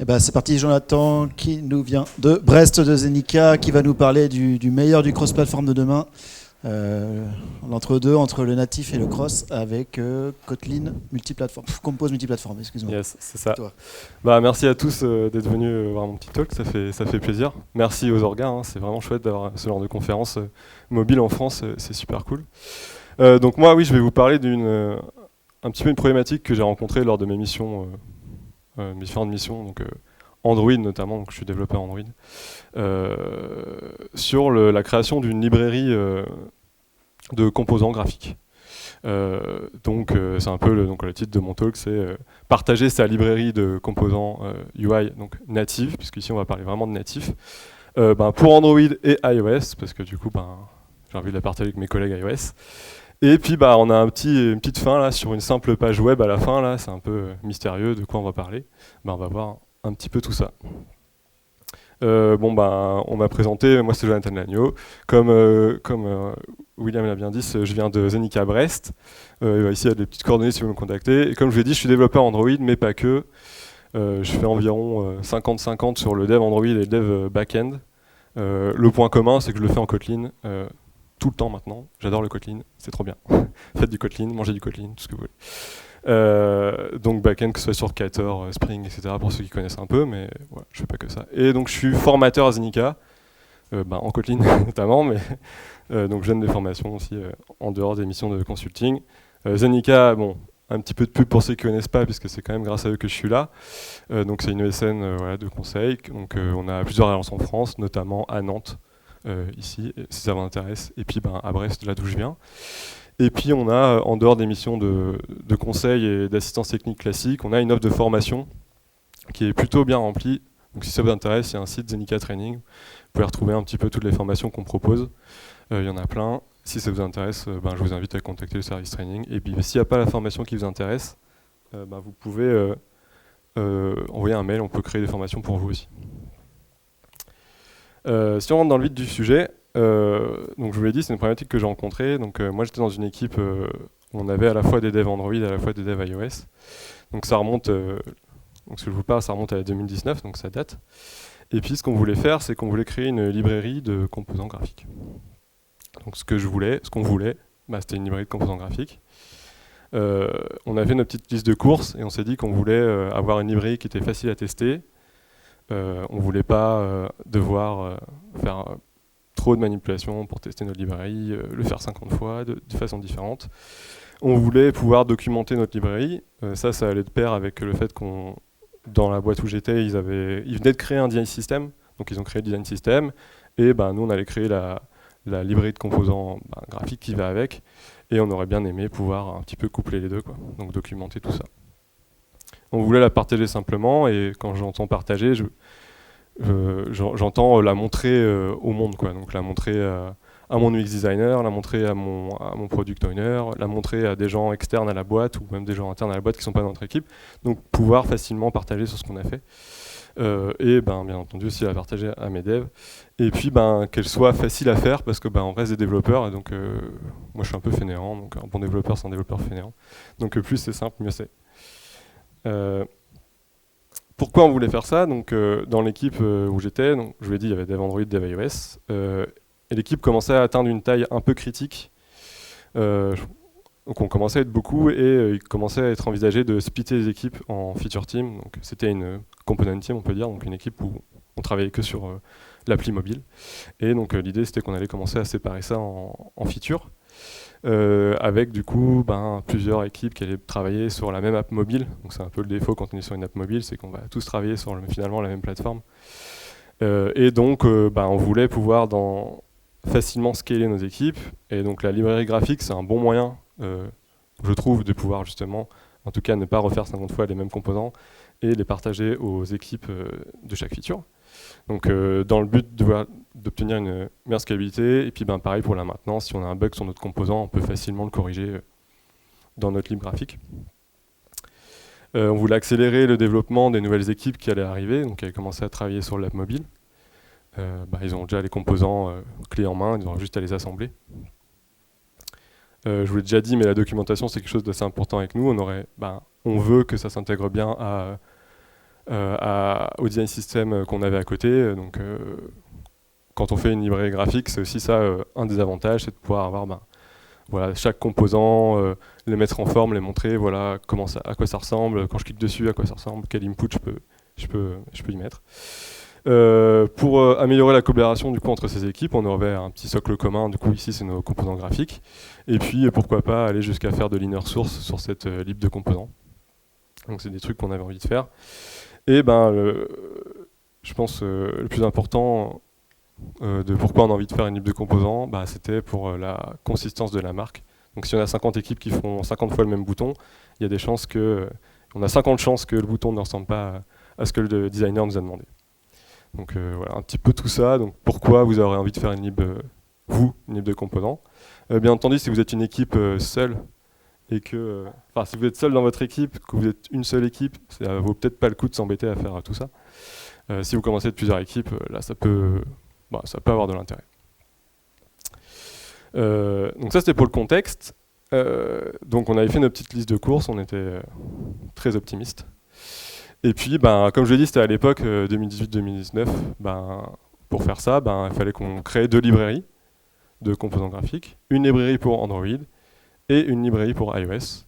Eh ben, c'est parti, Jonathan, qui nous vient de Brest, de Zenica, qui va nous parler du meilleur du cross-platform de demain. L'entre-deux, entre le natif et le cross, avec Kotlin multiplateforme, Compose multiplateforme, excuse-moi. Yes, c'est ça. Toi. Merci à tous d'être venus voir mon petit talk, ça fait plaisir. Merci aux orgas, hein, c'est vraiment chouette d'avoir ce genre de conférence mobile en France, c'est super cool. Donc moi, oui, je vais vous parler un petit peu une problématique que j'ai rencontrée lors de mes missions, mes différentes missions, donc Android notamment, donc je suis développeur Android, sur la création d'une librairie de composants graphiques. C'est un peu le titre de mon talk, c'est partager sa librairie de composants UI, donc native, puisqu'ici on va parler vraiment de natif, pour Android et iOS, parce que du coup j'ai envie de la partager avec mes collègues iOS. Et puis on a une petite fin là sur une simple page web à la fin, là c'est un peu mystérieux de quoi on va parler. On va voir un petit peu tout ça. On m'a présenté, moi c'est Jonathan Lagneau. Comme William l'a bien dit, je viens de Zenica Brest. Ici il y a des petites coordonnées si vous me contactez. Et comme je l'ai dit, je suis développeur Android, mais pas que. Je fais environ 50-50 sur le dev Android et le dev backend. Le point commun, c'est que je le fais en Kotlin tout le temps maintenant. J'adore le Kotlin, c'est trop bien. Faites du Kotlin, mangez du Kotlin, tout ce que vous voulez. Donc backend, que ce soit sur Kiter, Spring, etc. pour ceux qui connaissent un peu, mais voilà, je fais pas que ça. Et donc je suis formateur à Zenica, en Kotlin notamment, mais donc je donne des formations aussi en dehors des missions de consulting. Zenica, un petit peu de pub pour ceux qui connaissent pas, puisque c'est quand même grâce à eux que je suis là. Donc c'est une ESN de conseil. Donc on a plusieurs agences en France, notamment à Nantes, ici, si ça vous intéresse, et puis à Brest, là d'où je viens. Et puis on a, en dehors des missions de conseil et d'assistance technique classique, on a une offre de formation qui est plutôt bien remplie. Donc si ça vous intéresse, il y a un site Zenica Training. Vous pouvez retrouver un petit peu toutes les formations qu'on propose. Il y en a plein. Si ça vous intéresse, je vous invite à contacter le service training. Et puis s'il n'y a pas la formation qui vous intéresse, vous pouvez envoyer un mail, on peut créer des formations pour vous aussi. Si on rentre dans le vif du sujet, donc je vous l'ai dit, c'est une problématique que j'ai rencontrée. Donc moi j'étais dans une équipe où on avait à la fois des devs Android et à la fois des devs iOS. Donc ça remonte, donc ce que je vous parle, ça remonte à 2019, donc ça date. Et puis ce qu'on voulait faire, c'est qu'on voulait créer une librairie de composants graphiques. Donc ce qu'on voulait, c'était une librairie de composants graphiques. On avait notre petite liste de courses et on s'est dit qu'on voulait avoir une librairie qui était facile à tester. On ne voulait pas devoir faire trop de manipulations pour tester notre librairie, le faire 50 fois de façon différente. On voulait pouvoir documenter notre librairie. Ça allait de pair avec le fait qu'on, dans la boîte où j'étais, ils venaient de créer un design system. Donc ils ont créé le design system. Et nous, on allait créer la librairie de composants graphiques qui va avec. Et on aurait bien aimé pouvoir un petit peu coupler les deux, quoi. Donc documenter tout ça. On voulait la partager simplement. Et quand j'entends partager, j'entends la montrer au monde, quoi. Donc la montrer à mon UX designer, la montrer à mon product owner, la montrer à des gens externes à la boîte ou même des gens internes à la boîte qui ne sont pas dans notre équipe. Donc pouvoir facilement partager sur ce qu'on a fait. Et bien entendu aussi la partager à mes devs. Et puis qu'elle soit facile à faire parce que on reste des développeurs et donc moi je suis un peu fainéant, donc un bon développeur c'est un développeur fainéant. Donc plus c'est simple, mieux c'est. Pourquoi on voulait faire ça? Donc, dans l'équipe où j'étais, je vous l'ai dit, il y avait dev Android, dev iOS, et l'équipe commençait à atteindre une taille un peu critique. Donc on commençait à être beaucoup et il commençait à être envisagé de splitter les équipes en feature team. Donc c'était une component team, on peut dire, donc une équipe où on travaillait que sur l'appli mobile. Et donc l'idée c'était qu'on allait commencer à séparer ça en features. Avec du coup plusieurs équipes qui allaient travailler sur la même app mobile. Donc c'est un peu le défaut quand on est sur une app mobile, c'est qu'on va tous travailler sur finalement la même plateforme. Et donc on voulait pouvoir facilement scaler nos équipes. Et donc la librairie graphique, c'est un bon moyen, je trouve, de pouvoir justement, en tout cas ne pas refaire 50 fois les mêmes composants et les partager aux équipes de chaque feature. Donc dans le but d'obtenir une meilleure scalabilité, et puis pareil pour la maintenance, si on a un bug sur notre composant, on peut facilement le corriger dans notre libre graphique. On voulait accélérer le développement des nouvelles équipes qui allaient arriver, donc qui avaient commencé à travailler sur l'app mobile. Ils ont déjà les composants clés en main, ils ont juste à les assembler. Je vous l'ai déjà dit, mais la documentation c'est quelque chose d'assez important avec nous. On veut que ça s'intègre bien au design system qu'on avait à côté. Donc, quand on fait une librairie graphique, c'est aussi ça un des avantages, c'est de pouvoir avoir voilà, chaque composant, les mettre en forme, les montrer, voilà, à quoi ça ressemble, quand je clique dessus, à quoi ça ressemble, quel input je peux y mettre. Pour améliorer la collaboration du coup, entre ces équipes, on aurait un petit socle commun, du coup ici c'est nos composants graphiques, et puis pourquoi pas aller jusqu'à faire de l'inner source sur cette lib de composants. Donc c'est des trucs qu'on avait envie de faire. Et je pense le plus important de pourquoi on a envie de faire une lib de composants, c'était pour la consistance de la marque. Donc si on a 50 équipes qui font 50 fois le même bouton, il y a des chances on a 50 chances que le bouton ne ressemble pas à ce que le designer nous a demandé. Donc voilà, un petit peu tout ça. Donc pourquoi vous aurez envie de faire une lib, une lib de composants. Bien entendu, si vous êtes une équipe seule, et que, si vous êtes seul dans votre équipe, que vous êtes une seule équipe, ça vaut peut-être pas le coup de s'embêter à faire tout ça. Si vous commencez de plusieurs équipes, là ça peut avoir de l'intérêt. Donc ça c'était pour le contexte. Donc on avait fait notre petite liste de courses, on était très optimistes. Et puis, comme je l'ai dit, c'était à l'époque 2018-2019. Pour faire ça, il fallait qu'on crée 2 librairies de composants graphiques, une librairie pour Android et une librairie pour iOS.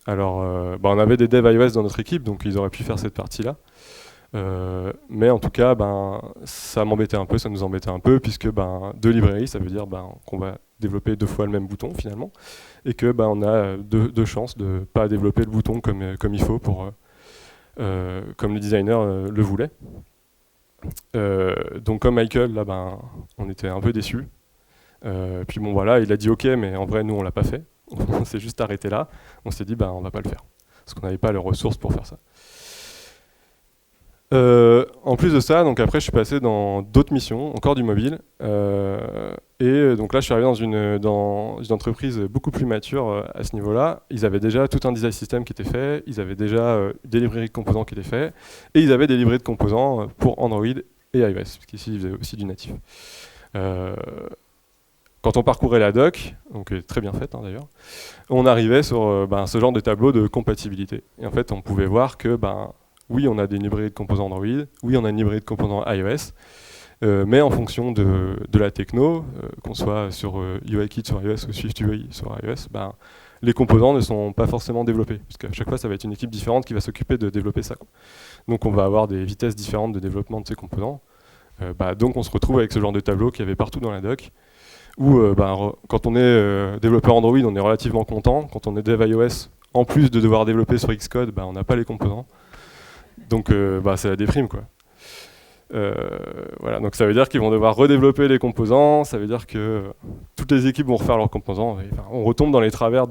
Alors, on avait des devs iOS dans notre équipe, donc ils auraient pu faire cette partie-là. Mais en tout cas, ça m'embêtait un peu, ça nous embêtait un peu, puisque 2 librairies, ça veut dire qu'on va développer 2 fois le même bouton finalement, et que on a deux chances de ne pas développer le bouton comme il faut comme le designer le voulait. Donc comme Michael, là, on était un peu déçus. Puis bon voilà, il a dit ok, mais en vrai nous on l'a pas fait. On s'est juste arrêté là. On s'est dit on va pas le faire parce qu'on n'avait pas les ressources pour faire ça. En plus de ça, donc après je suis passé dans d'autres missions, encore du mobile, et donc là je suis arrivé dans une entreprise beaucoup plus mature à ce niveau-là. Ils avaient déjà tout un design system qui était fait, ils avaient déjà des librairies de composants qui étaient faits, et ils avaient des librairies de composants pour Android et iOS, parce qu'ici ils faisaient aussi du natif. Quand on parcourait la doc, donc très bien faite d'ailleurs, on arrivait sur ce genre de tableau de compatibilité. Et en fait on pouvait voir que oui, on a des librairies de composants Android, oui, on a une librairie de composants iOS, mais en fonction de la techno, qu'on soit sur UIKit sur iOS ou SwiftUI sur iOS, les composants ne sont pas forcément développés, parce qu'à chaque fois, ça va être une équipe différente qui va s'occuper de développer ça. Donc on va avoir des vitesses différentes de développement de ces composants. Donc on se retrouve avec ce genre de tableau qu'il y avait partout dans la doc, où quand on est développeur Android, on est relativement content. Quand on est dev iOS, en plus de devoir développer sur Xcode, on n'a pas les composants. Donc c'est la déprime quoi. Voilà, donc ça veut dire qu'ils vont devoir redévelopper les composants, ça veut dire que toutes les équipes vont refaire leurs composants, et, on retombe dans les travers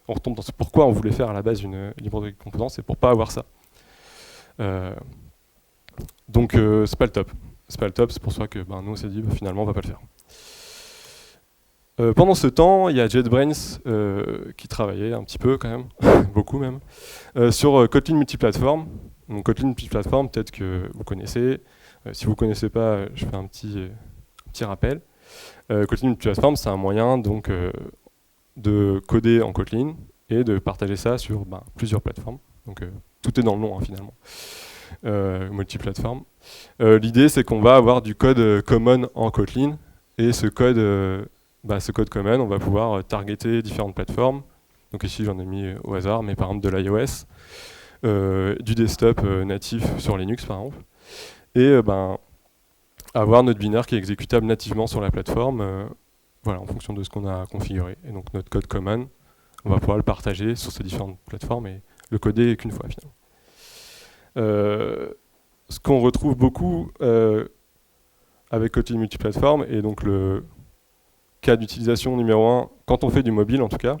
on retombe dans pourquoi on voulait faire à la base une librairie de composants, c'est pour pas avoir ça. Donc c'est pas le top. C'est pas le top, c'est pour ça que nous on s'est dit finalement on va pas le faire. Pendant ce temps, il y a JetBrains qui travaillait un petit peu quand même, beaucoup même, sur Kotlin multiplatform. Donc Kotlin multiplatform, peut-être que vous connaissez. Si vous ne connaissez pas, je fais un petit rappel. Kotlin multiplatform, c'est un moyen donc de coder en Kotlin et de partager ça sur plusieurs plateformes. Donc tout est dans le nom finalement. Multiplatform. L'idée, c'est qu'on va avoir du code common en Kotlin et ce code common, on va pouvoir targeter différentes plateformes. Donc ici, j'en ai mis au hasard, mais par exemple de l'iOS, du desktop natif sur Linux, par exemple. Et avoir notre binaire qui est exécutable nativement sur la plateforme, en fonction de ce qu'on a configuré. Et donc notre code common, on va pouvoir le partager sur ces différentes plateformes et le coder qu'une fois, finalement. Ce qu'on retrouve beaucoup avec Kotlin multiplatform, et donc le cas d'utilisation numéro 1, quand on fait du mobile en tout cas,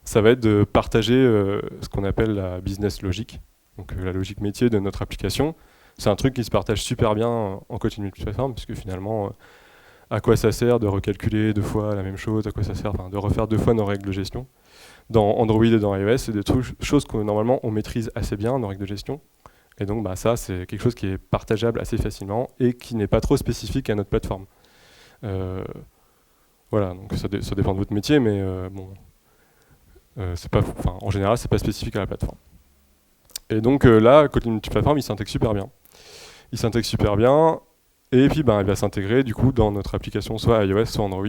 ça va être de partager ce qu'on appelle la business logic, donc la logique métier de notre application. C'est un truc qui se partage super bien en Kotlin multiplatform, puisque finalement, à quoi ça sert de recalculer 2 fois la même chose, à quoi ça sert de refaire 2 fois nos règles de gestion. Dans Android et dans iOS, c'est des choses que normalement on maîtrise assez bien, nos règles de gestion. Et donc ça, c'est quelque chose qui est partageable assez facilement et qui n'est pas trop spécifique à notre plateforme. Voilà, donc ça dépend de votre métier, mais en général, c'est pas spécifique à la plateforme. Et donc là, Kotlin multiplateforme, il s'intègre super bien. Il s'intègre super bien, et puis il va s'intégrer du coup dans notre application, soit iOS, soit Android,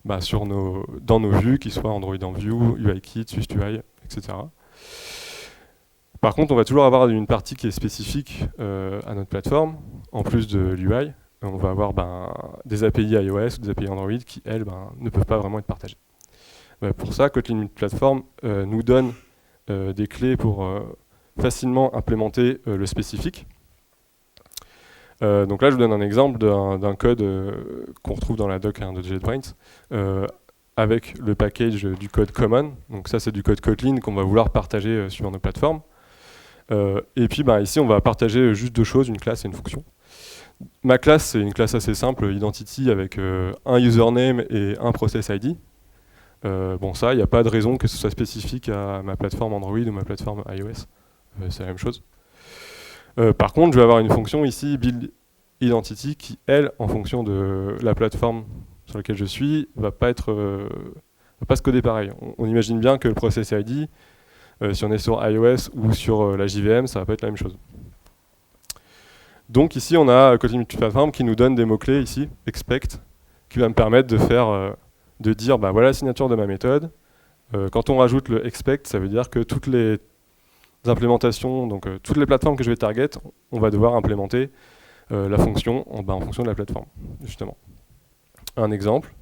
dans nos vues, qu'ils soient Android en View, UIKit, SwiftUI, etc. Par contre, on va toujours avoir une partie qui est spécifique à notre plateforme, en plus de l'UI. On va avoir des API iOS ou des API Android qui, elles, ne peuvent pas vraiment être partagées. Pour ça, Kotlin multiplateforme nous donne des clés pour facilement implémenter le spécifique. Donc là, je vous donne un exemple d'un code qu'on retrouve dans la doc de JetBrains avec le package du code common. Donc ça, c'est du code Kotlin qu'on va vouloir partager sur nos plateformes. Et puis ici, on va partager juste deux choses, une classe et une fonction. Ma classe, c'est une classe assez simple, identity, avec un username et un process ID. Ça, il n'y a pas de raison que ce soit spécifique à ma plateforme Android ou ma plateforme iOS. C'est la même chose. Par contre, je vais avoir une fonction ici, build identity, qui, elle, en fonction de la plateforme sur laquelle je suis, va pas se coder pareil. On imagine bien que le process ID, si on est sur iOS ou sur la JVM, ça va pas être la même chose. Donc ici, on a Kotlin multiplateforme qui nous donne des mots-clés ici, expect, qui va me permettre de dire, voilà la signature de ma méthode. Quand on rajoute le expect, ça veut dire que toutes les implémentations, donc toutes les plateformes que je vais target, on va devoir implémenter la fonction en fonction de la plateforme, justement. Un exemple,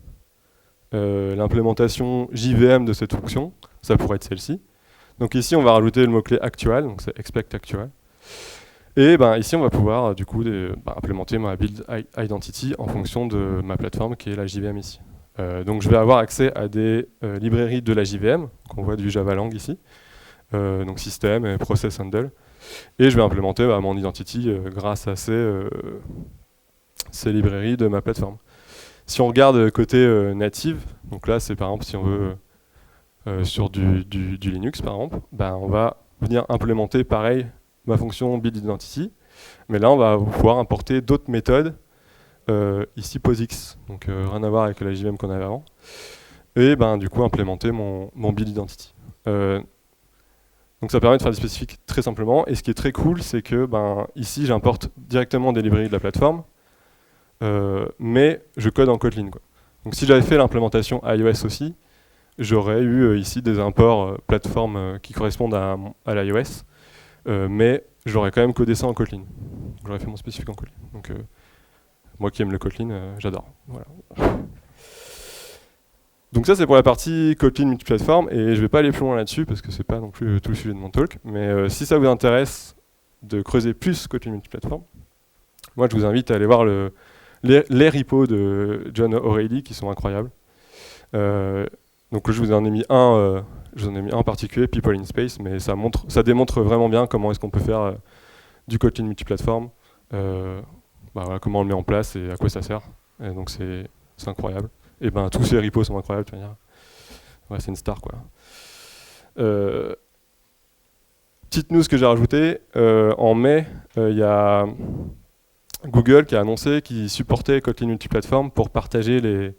l'implémentation JVM de cette fonction, ça pourrait être celle-ci. Donc ici, on va rajouter le mot-clé actual, donc c'est expect actual. Et ici, on va pouvoir du coup implémenter ma build identity en fonction de ma plateforme qui est la JVM ici. Donc je vais avoir accès à des librairies de la JVM, qu'on voit du Javalang ici, donc système et process handle, et je vais implémenter mon identity grâce à ces librairies de ma plateforme. Si on regarde côté native, donc là c'est par exemple si on veut sur du Linux par exemple, on va venir implémenter pareil ma fonction build identity, mais là on va pouvoir importer d'autres méthodes, ici POSIX, donc rien à voir avec la JVM qu'on avait avant, et du coup implémenter mon build identity. Donc ça permet de faire des spécifiques très simplement, et ce qui est très cool, c'est que ici j'importe directement des librairies de la plateforme, mais je code en Kotlin, quoi. Donc si j'avais fait l'implémentation iOS aussi, j'aurais eu ici des imports plateforme qui correspondent à l'iOS, mais j'aurais quand même codé ça en Kotlin. J'aurais fait mon spécifique en Kotlin. Donc moi qui aime le Kotlin, j'adore. Voilà. Donc ça c'est pour la partie Kotlin multiplateforme, et je vais pas aller plus loin là-dessus parce que c'est pas non plus tout le sujet de mon talk, mais si ça vous intéresse de creuser plus Kotlin multiplateforme, moi je vous invite à aller voir les repos de John O'Reilly qui sont incroyables. Donc je vous en ai mis un en particulier, People in Space, mais ça démontre vraiment bien comment est-ce qu'on peut faire du Kotlin multiplateforme, comment on le met en place et à quoi ça sert. Et donc c'est incroyable. Et tous ces repos sont incroyables, tu vas dire. Ouais, c'est une star, quoi. Petite news que j'ai rajoutée, en mai, il y a Google qui a annoncé qu'il supportait Kotlin multiplateforme pour partager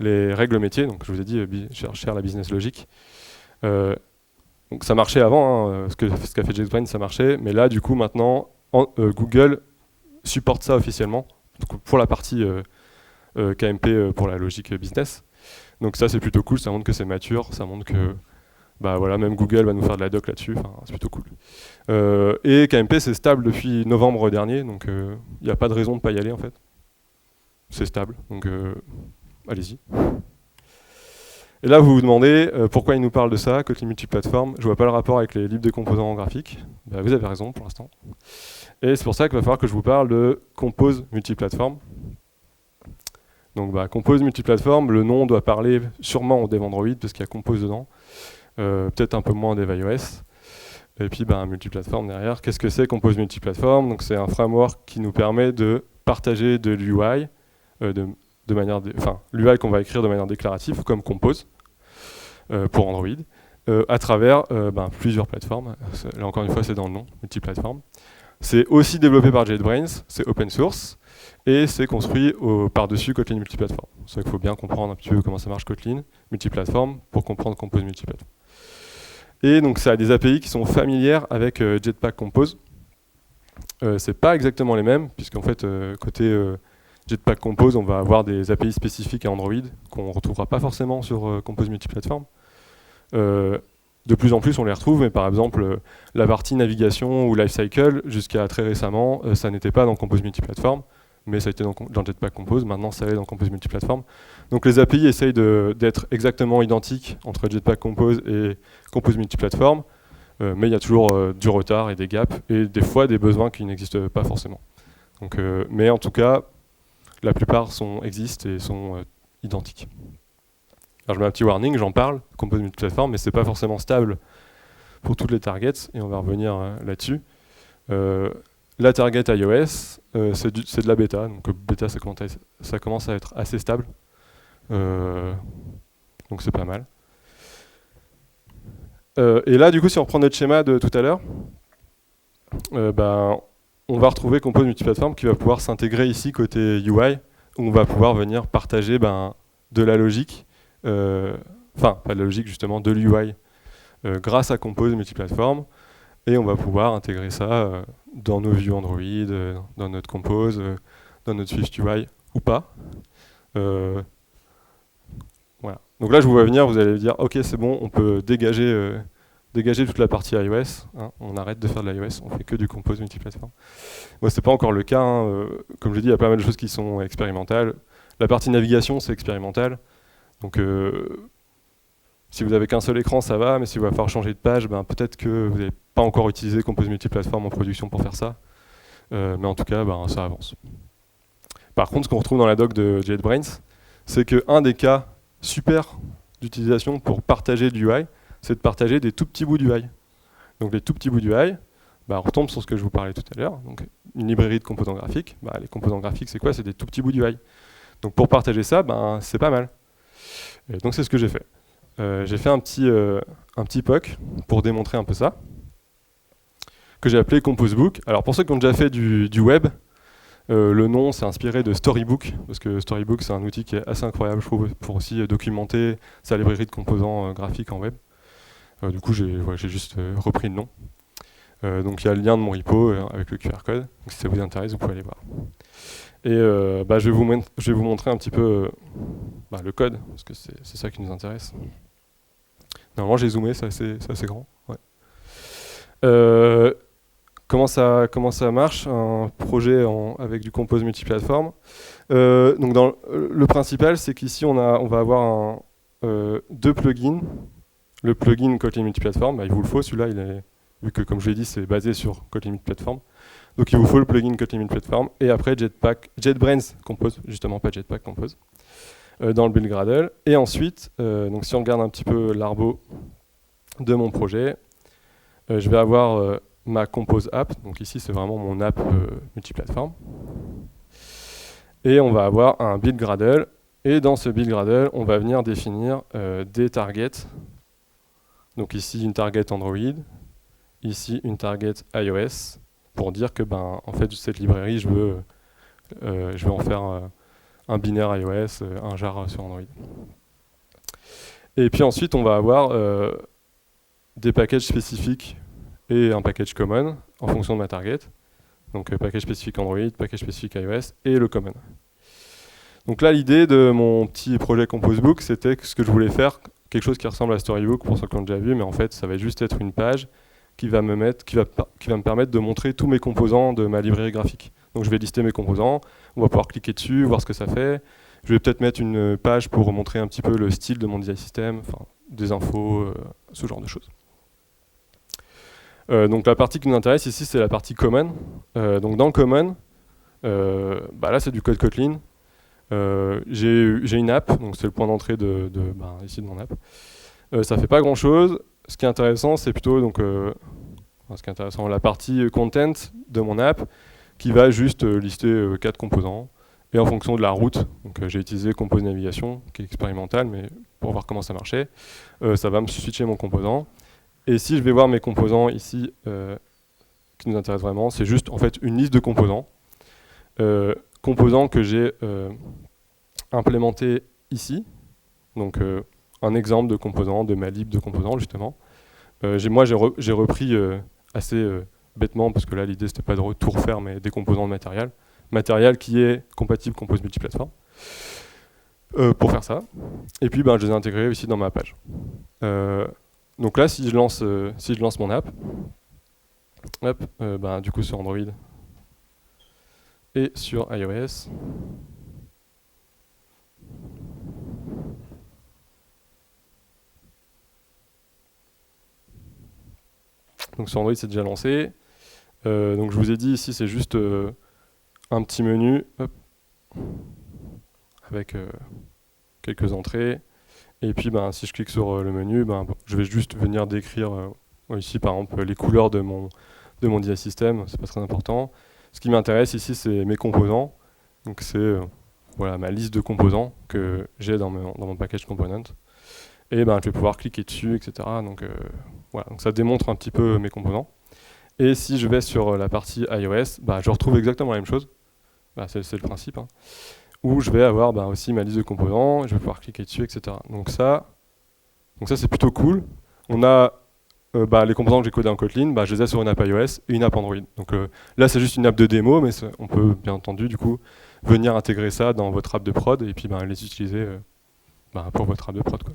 les règles métiers. Donc je vous ai dit, share la business logic. Donc ça marchait avant, ce qu'a fait JetBrains, ça marchait, mais là du coup maintenant Google supporte ça officiellement, donc, pour la partie KMP pour la logique business. Donc ça c'est plutôt cool, ça montre que c'est mature, ça montre que même Google va nous faire de la doc là-dessus, c'est plutôt cool. Et KMP c'est stable depuis novembre dernier, donc il n'y a pas de raison de ne pas y aller en fait. C'est stable, donc allez-y. Et là, vous vous demandez pourquoi il nous parle de ça, Kotlin multiplateforme. Je vois pas le rapport avec les libres de composants graphiques. Vous avez raison pour l'instant. Et c'est pour ça qu'il va falloir que je vous parle de Compose multiplateforme. Donc Compose multiplateforme, le nom doit parler sûrement au dev Android parce qu'il y a Compose dedans. Peut-être un peu moins dev iOS. Et puis multiplateforme derrière. Qu'est-ce que c'est Compose multiplateforme? Donc c'est un framework qui nous permet de partager de l'UI, l'UI qu'on va écrire de manière déclarative, comme Compose, pour Android, à travers plusieurs plateformes. Là encore une fois, c'est dans le nom, multiplateforme. C'est aussi développé par JetBrains, c'est open source, et c'est construit par-dessus Kotlin multiplateforme. C'est vrai qu'il faut bien comprendre un petit peu comment ça marche Kotlin multiplateforme pour comprendre Compose multiplateforme. Et donc ça a des API qui sont familières avec Jetpack Compose. C'est pas exactement les mêmes, puisqu'en fait, côté Jetpack Compose, on va avoir des API spécifiques à Android qu'on ne retrouvera pas forcément sur Compose multiplateforme. De plus en plus, on les retrouve, mais par exemple, la partie navigation ou lifecycle, jusqu'à très récemment, ça n'était pas dans Compose multiplateforme, mais ça a été dans Jetpack Compose, maintenant ça est dans Compose multiplateforme. Donc les API essayent d'être exactement identiques entre Jetpack Compose et Compose multiplateforme, mais il y a toujours du retard et des gaps, et des fois des besoins qui n'existent pas forcément. Donc, mais en tout cas, la plupart existent et sont identiques. Alors je mets un petit warning, j'en parle, Compose multiplateforme, mais c'est pas forcément stable pour toutes les targets, et on va revenir là-dessus. La target iOS, c'est de la bêta, donc bêta ça commence à être assez stable, donc c'est pas mal. Et là, du coup, si on reprend notre schéma de tout à l'heure, on va retrouver Compose multiplateforme qui va pouvoir s'intégrer ici côté UI, où on va pouvoir venir partager de la logique, pas de la logique justement, de l'UI grâce à Compose multiplateforme, et on va pouvoir intégrer ça dans nos vues Android, dans notre Compose, dans notre Swift UI ou pas. Voilà. Donc là je vous vois venir, vous allez dire ok c'est bon, on peut dégager toute la partie iOS, hein, on arrête de faire de l'iOS, on fait que du Compose multiplateforme. Moi c'est pas encore le cas, hein, comme je l'ai dit, il y a pas mal de choses qui sont expérimentales. La partie navigation c'est expérimental, donc si vous n'avez qu'un seul écran ça va, mais si vous va falloir changer de page, peut-être que vous n'avez pas encore utilisé Compose multiplateforme en production pour faire ça, mais en tout cas ça avance. Par contre ce qu'on retrouve dans la doc de JetBrains, c'est qu'un des cas super d'utilisation pour partager du UI, c'est de partager des tout petits bouts d'UI. Donc les tout petits bouts d'UI, on retombe sur ce que je vous parlais tout à l'heure, donc une librairie de composants graphiques. Les composants graphiques c'est quoi? C'est des tout petits bouts d'UI. Donc pour partager ça, c'est pas mal. Et donc c'est ce que j'ai fait. J'ai fait un petit POC pour démontrer un peu ça, que j'ai appelé Composebook. Alors pour ceux qui ont déjà fait du web, le nom c'est inspiré de Storybook, parce que Storybook c'est un outil qui est assez incroyable je trouve, pour aussi documenter sa librairie de composants graphiques en web. Du coup j'ai juste repris le nom. Donc il y a le lien de mon repo avec le QR code, donc si ça vous intéresse vous pouvez aller voir. Et je vais vous montrer un petit peu le code, parce que c'est ça qui nous intéresse. Normalement j'ai zoomé, c'est assez grand. Ouais. Comment ça marche, un projet avec du Compose multiplateforme. Donc le principal, c'est qu'ici on va avoir deux plugins. Le plugin Kotlin multiplateforme, il vous le faut, celui-là, vu que comme je l'ai dit, c'est basé sur Kotlin multiplateforme. Donc il vous faut le plugin Kotlin multiplateforme, et après JetBrains Compose, justement pas Jetpack Compose, dans le build Gradle. Et ensuite, donc si on regarde un petit peu l'arbo de mon projet, je vais avoir ma Compose app, donc ici c'est vraiment mon app multiplateforme. Et on va avoir un build Gradle, et dans ce build Gradle, on va venir définir des targets. Donc ici une target Android, ici une target iOS, pour dire que en fait cette librairie je vais en faire un binaire iOS, un jar sur Android. Et puis ensuite on va avoir des packages spécifiques et un package common en fonction de ma target. Donc package spécifique Android, package spécifique iOS et le common. Donc là l'idée de mon petit projet Composebook, c'était que ce que je voulais faire, quelque chose qui ressemble à Storybook pour ceux qui l'ont déjà vu, mais en fait ça va juste être une page qui va me permettre de montrer tous mes composants de ma librairie graphique. Donc je vais lister mes composants, on va pouvoir cliquer dessus, voir ce que ça fait. Je vais peut-être mettre une page pour montrer un petit peu le style de mon design system, enfin des infos, ce genre de choses. Donc la partie qui nous intéresse ici, c'est la partie common. Donc dans le common, là c'est du code Kotlin. J'ai une app, donc c'est le point d'entrée ici de mon app. Ça fait pas grand chose. Ce qui est intéressant, c'est plutôt la partie content de mon app qui va juste lister 4 composants. Et en fonction de la route, donc j'ai utilisé Compose Navigation, qui est expérimental, mais pour voir comment ça marchait, ça va me switcher mon composant. Et si je vais voir mes composants ici, qui nous intéressent vraiment, c'est juste en fait une liste de composants. Composants que j'ai implémentés ici, donc un exemple de composant, de ma lib de composants justement. j'ai repris assez bêtement, parce que là l'idée c'était pas de tout refaire, mais des composants de matériel qui est compatible Compose multiplateforme, pour faire ça. Et puis je les ai intégrés aussi dans ma page. Donc là, si je lance mon app, hop, du coup sur Android et sur iOS, donc sur Android c'est déjà lancé. Donc je vous ai dit ici c'est juste un petit menu, hop, avec quelques entrées. Et puis si je clique sur le menu, je vais juste venir décrire ici par exemple les couleurs de mon design system, c'est pas très important. Ce qui m'intéresse ici c'est mes composants. Donc c'est voilà, ma liste de composants que j'ai dans mon package component. Et je vais pouvoir cliquer dessus, etc. Donc voilà, donc ça démontre un petit peu mes composants. Et si je vais sur la partie iOS, je retrouve exactement la même chose. C'est le principe. Hein. Où je vais avoir aussi ma liste de composants, je vais pouvoir cliquer dessus, etc. Donc ça c'est plutôt cool. On a les composants que j'ai codés en Kotlin, je les ai sur une app iOS et une app Android. Donc là c'est juste une app de démo, mais on peut bien entendu du coup venir intégrer ça dans votre app de prod et puis les utiliser pour votre app de prod, quoi.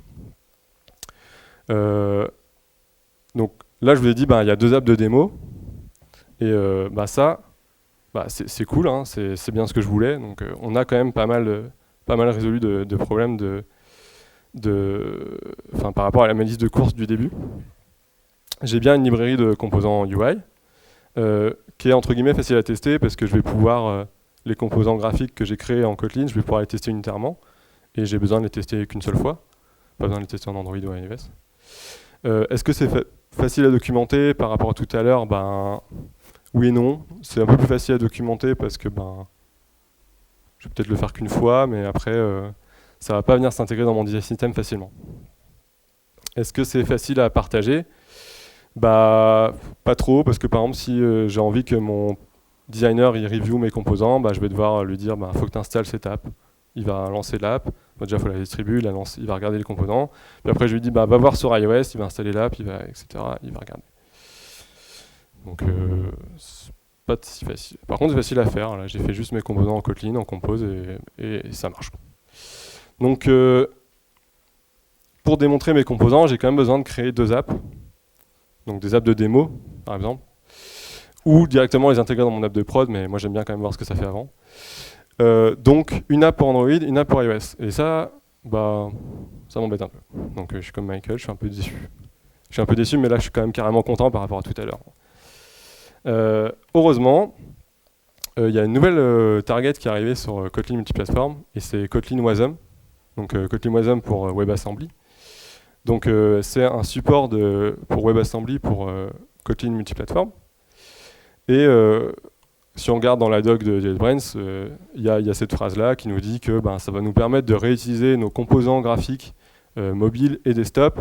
Donc là je vous ai dit il y a 2 apps de démo et ça c'est cool, hein, c'est bien ce que je voulais. Donc on a quand même pas mal résolu de problèmes par rapport à la liste de courses du début. J'ai bien une librairie de composants UI qui est entre guillemets facile à tester parce que je vais pouvoir les composants graphiques que j'ai créés en Kotlin, je vais pouvoir les tester unitairement et j'ai besoin de les tester qu'une seule fois, pas besoin de les tester en Android ou iOS. Est-ce que c'est facile à documenter par rapport à tout à l'heure? Oui et non. C'est un peu plus facile à documenter parce que je vais peut-être le faire qu'une fois, mais après ça va pas venir s'intégrer dans mon design system facilement. Est-ce que c'est facile à partager? Pas trop, parce que par exemple si j'ai envie que mon designer il review mes composants, je vais devoir lui dire faut que tu installes cette app. Il va lancer l'app, déjà il faut la distribuer, il va regarder les composants, puis après je lui dis va voir sur iOS, il va installer l'app, etc. Il va regarder. Donc c'est pas si facile. Par contre c'est facile à faire, là j'ai fait juste mes composants en Kotlin, en Compose et ça marche. Donc pour démontrer mes composants, j'ai quand même besoin de créer 2 apps. Donc des apps de démo par exemple, ou directement les intégrer dans mon app de prod, mais moi j'aime bien quand même voir ce que ça fait avant. Donc une app pour Android, une app pour iOS. Et ça, ça m'embête un peu. Donc je suis comme Michael, je suis un peu déçu. Je suis un peu déçu, mais là je suis quand même carrément content par rapport à tout à l'heure. Heureusement, il y a une nouvelle target qui est arrivée sur Kotlin multiplatform, et c'est Kotlin Wasm. Donc Kotlin Wasm pour WebAssembly. Donc c'est un support pour WebAssembly pour Kotlin multiplatform. Et si on regarde dans la doc de JetBrains, il y a cette phrase-là qui nous dit que ça va nous permettre de réutiliser nos composants graphiques mobiles et desktop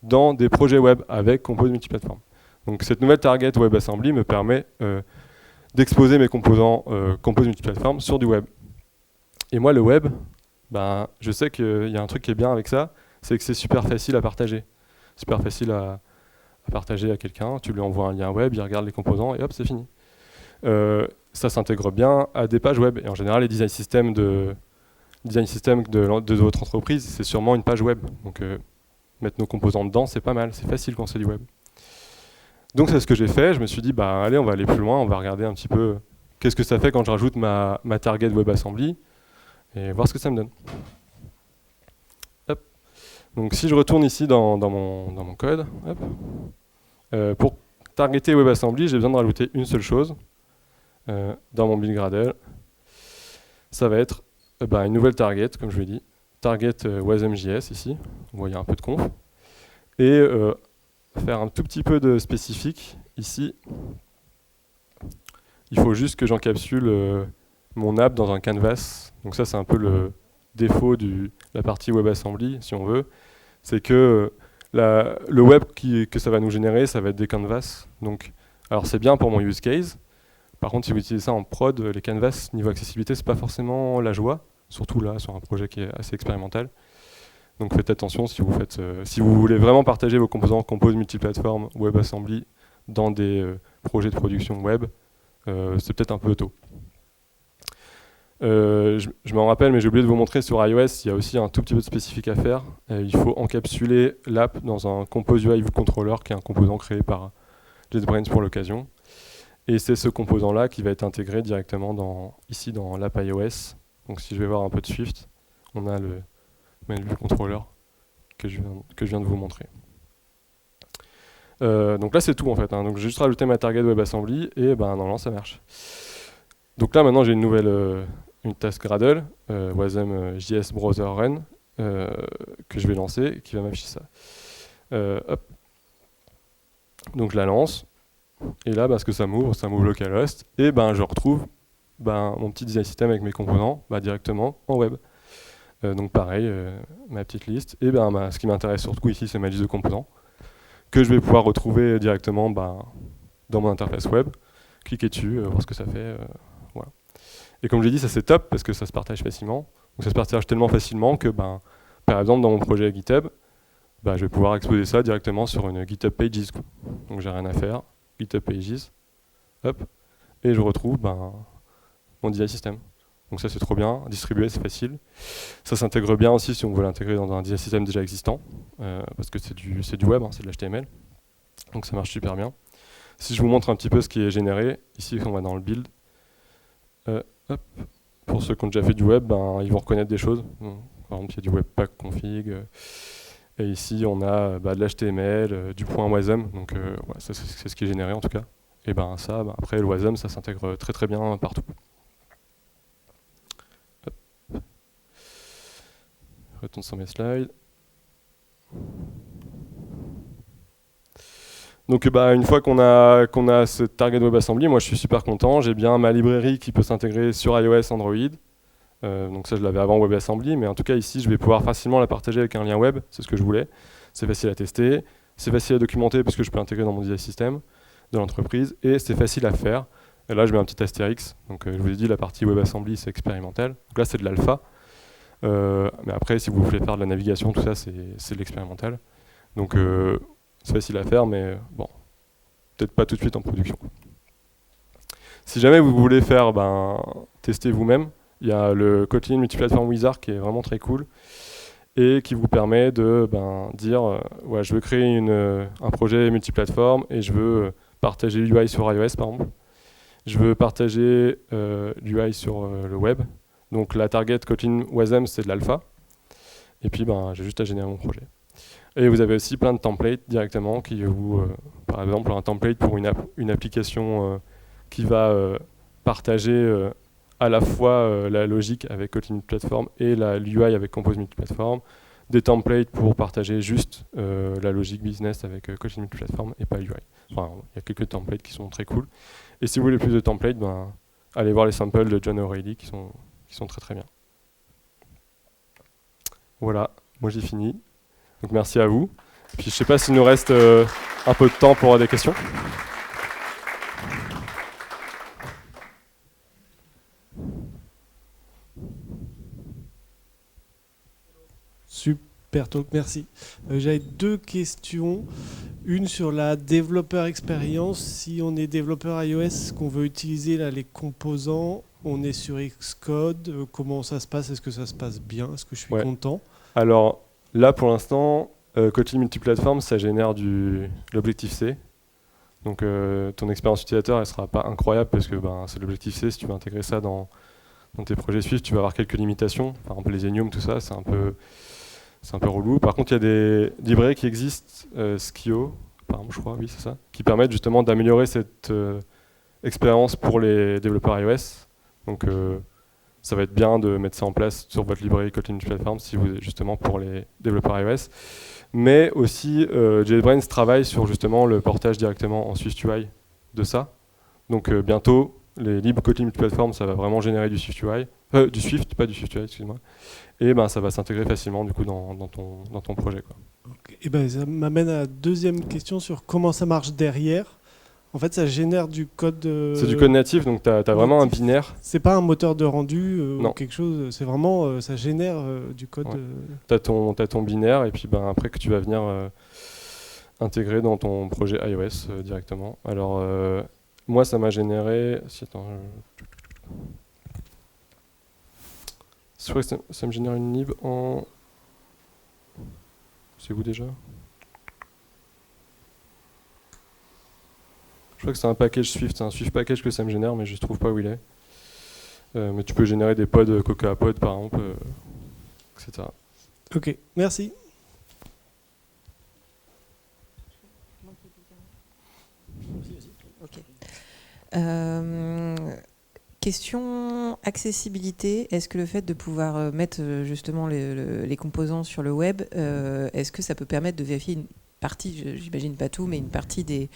dans des projets web avec Compose multiplatform. Donc cette nouvelle target WebAssembly me permet d'exposer mes composants Compose multiplatform sur du web. Et moi, le web, je sais qu'il y a un truc qui est bien avec ça, c'est que c'est super facile à partager. Super facile à partager à quelqu'un, tu lui envoies un lien web, il regarde les composants et hop, c'est fini. Ça s'intègre bien à des pages web. Et en général, les design systems de votre entreprise, c'est sûrement une page web. Donc mettre nos composants dedans, c'est pas mal, c'est facile quand c'est du web. Donc c'est ce que j'ai fait, je me suis dit, allez, on va aller plus loin, on va regarder un petit peu qu'est-ce que ça fait quand je rajoute ma target WebAssembly et voir ce que ça me donne. Hop. Donc si je retourne ici dans mon code, hop, pour targeter WebAssembly, j'ai besoin de rajouter une seule chose dans mon build Gradle. Ça va être une nouvelle target, comme je l'ai dit, target wasm.js ici, on voit il y a un peu de conf, et faire un tout petit peu de spécifique ici. Il faut juste que j'encapsule mon app dans un canvas. Donc ça c'est un peu le défaut de la partie WebAssembly, si on veut, c'est que le web que ça va nous générer, ça va être des canvas. Donc, alors c'est bien pour mon use case. Par contre, si vous utilisez ça en prod, les canvas niveau accessibilité, c'est pas forcément la joie, surtout là sur un projet qui est assez expérimental. Donc faites attention si vous voulez vraiment partager vos composants Compose multiplateforme WebAssembly dans des projets de production web, c'est peut-être un peu tôt. Je m'en rappelle, mais j'ai oublié de vous montrer sur iOS, il y a aussi un tout petit peu de spécifique à faire. Il faut encapsuler l'app dans un Compose UI View Controller, qui est un composant créé par JetBrains pour l'occasion. Et c'est ce composant-là qui va être intégré directement ici dans l'app iOS. Donc si je vais voir un peu de Swift, on a le Main View Controller que je viens de vous montrer. Donc là c'est tout en fait. Donc j'ai juste rajouté ma target WebAssembly et normalement ça marche. Donc là maintenant j'ai une task Gradle, Wasm JS Browser Run, que je vais lancer et qui va m'afficher ça. Hop. Donc je la lance. Et là, ce que ça m'ouvre localhost, et je retrouve mon petit design system avec mes composants directement en web. Donc pareil, ma petite liste, et ce qui m'intéresse surtout ici, c'est ma liste de composants, que je vais pouvoir retrouver directement dans mon interface web, cliquer dessus, voir ce que ça fait. Voilà. Et comme je l'ai dit, ça c'est top, parce que ça se partage facilement. Donc ça se partage tellement facilement que, par exemple, dans mon projet GitHub, je vais pouvoir exposer ça directement sur une GitHub Pages. Donc j'ai rien à faire. GitHub Pages, hop, et je retrouve mon design system. Donc ça c'est trop bien, distribuer c'est facile. Ça s'intègre bien aussi si on veut l'intégrer dans un design system déjà existant, parce que c'est du web, c'est de l'HTML, donc ça marche super bien. Si je vous montre un petit peu ce qui est généré, ici on va dans le build, hop. Pour ceux qui ont déjà fait du web, ils vont reconnaître des choses. Par exemple, il y a du webpack config, et ici, on a de l'HTML, du point Wasm, donc ça c'est ce qui est généré en tout cas. Et ça, après le Wasm, ça s'intègre très très bien partout. Hop. Je retourne sur mes slides. Donc une fois qu'on a ce target WebAssembly, moi je suis super content. J'ai bien ma librairie qui peut s'intégrer sur iOS, Android. Donc ça je l'avais avant WebAssembly, mais en tout cas ici je vais pouvoir facilement la partager avec un lien web, c'est ce que je voulais. C'est facile à tester, c'est facile à documenter parce que je peux l'intégrer dans mon design system de l'entreprise, et c'est facile à faire. Et là je mets un petit astérix, donc je vous ai dit la partie WebAssembly c'est expérimental, donc là c'est de l'alpha. Mais après si vous voulez faire de la navigation, tout ça c'est de l'expérimental. Donc c'est facile à faire, mais bon, peut-être pas tout de suite en production. Si jamais vous voulez faire tester vous-même, il y a le Kotlin Multiplatform Wizard qui est vraiment très cool et qui vous permet de dire je veux créer un projet multiplateforme et je veux partager l'UI sur iOS par exemple. Je veux partager l'UI sur le web. Donc la target Kotlin Wasm c'est de l'alpha. Et puis j'ai juste à générer mon projet. Et vous avez aussi plein de templates directement qui vous, par exemple un template pour une application qui va partager à la fois la logique avec Kotlin Platform et l'UI avec Compose Multiplatform, des templates pour partager juste la logique business avec Kotlin Multiplatform et pas l'UI. Enfin, il y a quelques templates qui sont très cool. Et si vous voulez plus de templates, allez voir les samples de John O'Reilly qui sont très très bien. Voilà, moi j'ai fini. Donc merci à vous. Et puis je ne sais pas s'il nous reste un peu de temps pour des questions. Super talk, merci. J'avais deux questions. Une sur la développeur expérience. Si on est développeur iOS, qu'on veut utiliser là, les composants, on est sur Xcode. Comment ça se passe? Est-ce que ça se passe bien? Est-ce que je suis content? Alors là, pour l'instant, Kotlin Multiplatform, ça génère l'Objective-C. Donc ton expérience utilisateur, elle ne sera pas incroyable parce que c'est l'Objective-C. Si tu veux intégrer ça dans tes projets Swift, tu vas avoir quelques limitations. Par exemple, les enums, tout ça, c'est un peu relou. Par contre, il y a des librairies qui existent, Skio, par exemple, je crois, oui, c'est ça, qui permettent justement d'améliorer cette expérience pour les développeurs iOS. Donc, ça va être bien de mettre ça en place sur votre librairie Kotlin Platform si vous êtes justement pour les développeurs iOS. Mais aussi, JetBrains travaille sur justement le portage directement en SwiftUI de ça. Donc, bientôt, les libres Kotlin Platform, ça va vraiment générer du SwiftUI. Du Swift, pas du SwiftUI, excuse-moi. Et ça va s'intégrer facilement du coup dans ton projet, quoi. Okay. Et ça m'amène à la deuxième question sur comment ça marche derrière. En fait, ça génère du code. C'est du code natif, donc tu as vraiment un binaire. C'est pas un moteur de rendu Non. ou quelque chose. C'est vraiment, ça génère du code. Ouais. T'as ton binaire et puis après que tu vas venir intégrer dans ton projet iOS directement. Alors moi, ça m'a généré. Je crois que ça me génère une lib en. C'est où déjà? Je crois que c'est un package Swift, c'est un Swift package que ça me génère, mais je ne trouve pas où il est. Mais tu peux générer des pods Coca Pod par exemple, etc. Ok, merci. Ok. Question accessibilité. Est-ce que le fait de pouvoir mettre justement les composants sur le web, est-ce que ça peut permettre de vérifier une partie, j'imagine pas tout, mais une partie des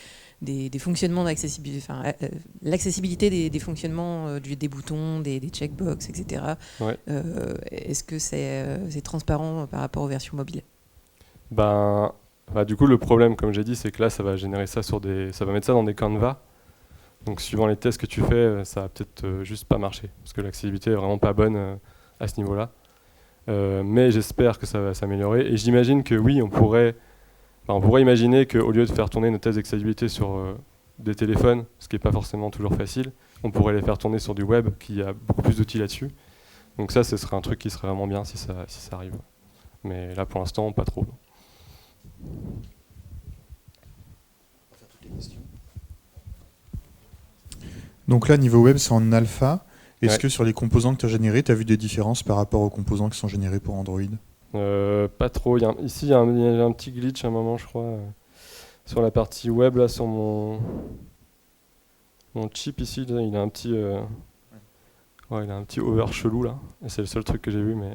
fonctionnements d'accessibilité, enfin l'accessibilité des fonctionnements des boutons, des checkbox, etc. Ouais. Est-ce que c'est transparent par rapport aux versions mobiles? Du coup, le problème, comme j'ai dit, c'est que là, ça va générer ça ça va mettre ça dans des canvas. Donc, suivant les tests que tu fais, ça va peut-être juste pas marcher, parce que l'accessibilité est vraiment pas bonne à ce niveau-là. Mais j'espère que ça va s'améliorer. Et j'imagine que oui, on pourrait imaginer qu'au lieu de faire tourner nos tests d'accessibilité sur des téléphones, ce qui n'est pas forcément toujours facile, on pourrait les faire tourner sur du web, qui a beaucoup plus d'outils là-dessus. Donc ça, ce serait un truc qui serait vraiment bien si ça arrive. Mais là, pour l'instant, pas trop. Donc là, niveau web, c'est en alpha. Est-ce Ouais. que sur les composants que tu as générés, tu as vu des différences par rapport aux composants qui sont générés pour Android? Pas trop. Ici, il y a un petit glitch à un moment, je crois, sur la partie web, là, sur mon chip ici. Là, il a un petit, il a un petit over chelou là. Et c'est le seul truc que j'ai vu, mais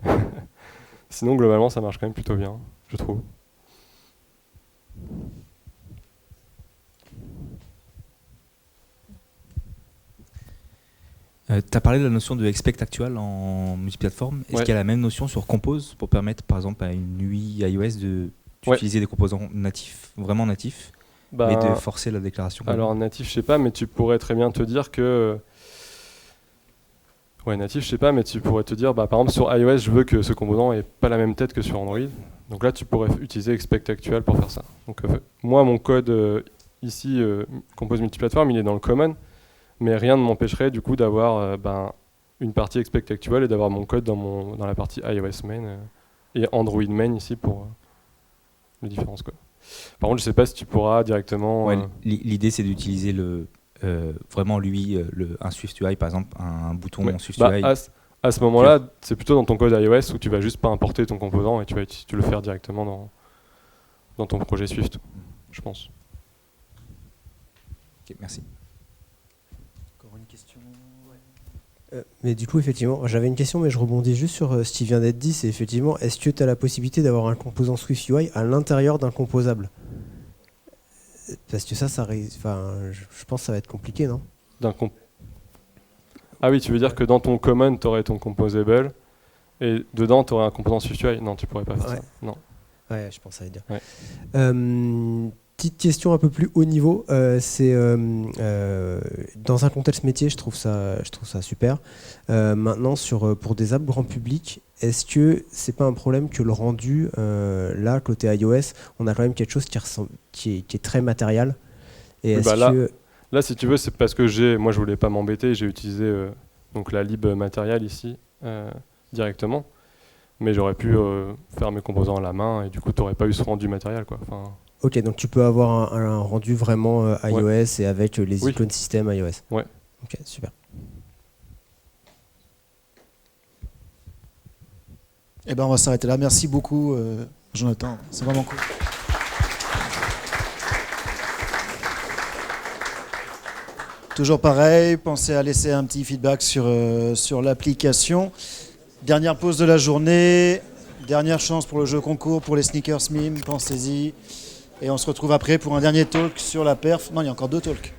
sinon, globalement, ça marche quand même plutôt bien, je trouve. Tu as parlé de la notion de expect actual en multiplateforme. Est-ce qu'il y a la même notion sur Compose pour permettre par exemple à une UI iOS d'utiliser des composants natifs, vraiment natifs, mais de forcer la déclaration? Alors natif, je sais pas, mais tu pourrais très bien te dire que... natif, je sais pas, mais tu pourrais te dire, par exemple sur iOS, je veux que ce composant ait pas la même tête que sur Android. Donc là, tu pourrais utiliser expect actual pour faire ça. Donc moi, mon code ici, Compose multiplateforme, il est dans le common. Mais rien ne m'empêcherait du coup d'avoir une partie expect actual et d'avoir mon code dans la partie iOS main et Android main ici pour les différences. Quoi. Par contre, je sais pas si tu pourras directement... L'idée, c'est d'utiliser vraiment un Swift UI, par exemple, un bouton Swift UI. À ce moment-là, c'est plutôt dans ton code iOS où tu vas juste pas importer ton composant et tu vas le faire directement dans ton projet Swift, je pense. Ok, merci. Une question. Mais du coup, effectivement, j'avais une question, mais je rebondis juste sur ce qui vient d'être dit. C'est effectivement, est-ce que tu as la possibilité d'avoir un composant Swift UI à l'intérieur d'un composable? Parce que je pense que ça va être compliqué, non? Ah oui, tu veux dire que dans ton common, tu aurais ton composable et dedans, tu aurais un composant Swift UI? Non, tu pourrais pas faire ça. Non. Ouais, je pense que ça veut dire. Ouais. Petite question un peu plus haut niveau, c'est dans un contexte métier, je trouve ça super. Maintenant, pour des apps grand public, est-ce que c'est pas un problème que le rendu, là, côté iOS, on a quand même quelque chose qui est très matériel? Et là, si tu veux, c'est parce que moi, je voulais pas m'embêter, j'ai utilisé donc la lib matériel ici directement, mais j'aurais pu faire mes composants à la main et du coup, tu n'aurais pas eu ce rendu matériel, quoi. Ok, donc tu peux avoir un rendu vraiment iOS et avec les icônes système iOS. Ouais. Ok, super. Eh ben, on va s'arrêter là. Merci beaucoup, Jonathan. C'est vraiment cool. Toujours pareil, pensez à laisser un petit feedback sur l'application. Dernière pause de la journée, dernière chance pour le jeu concours, pour les sneakers mime, pensez-y. Et on se retrouve après pour un dernier talk sur la perf. Non, il y a encore deux talks.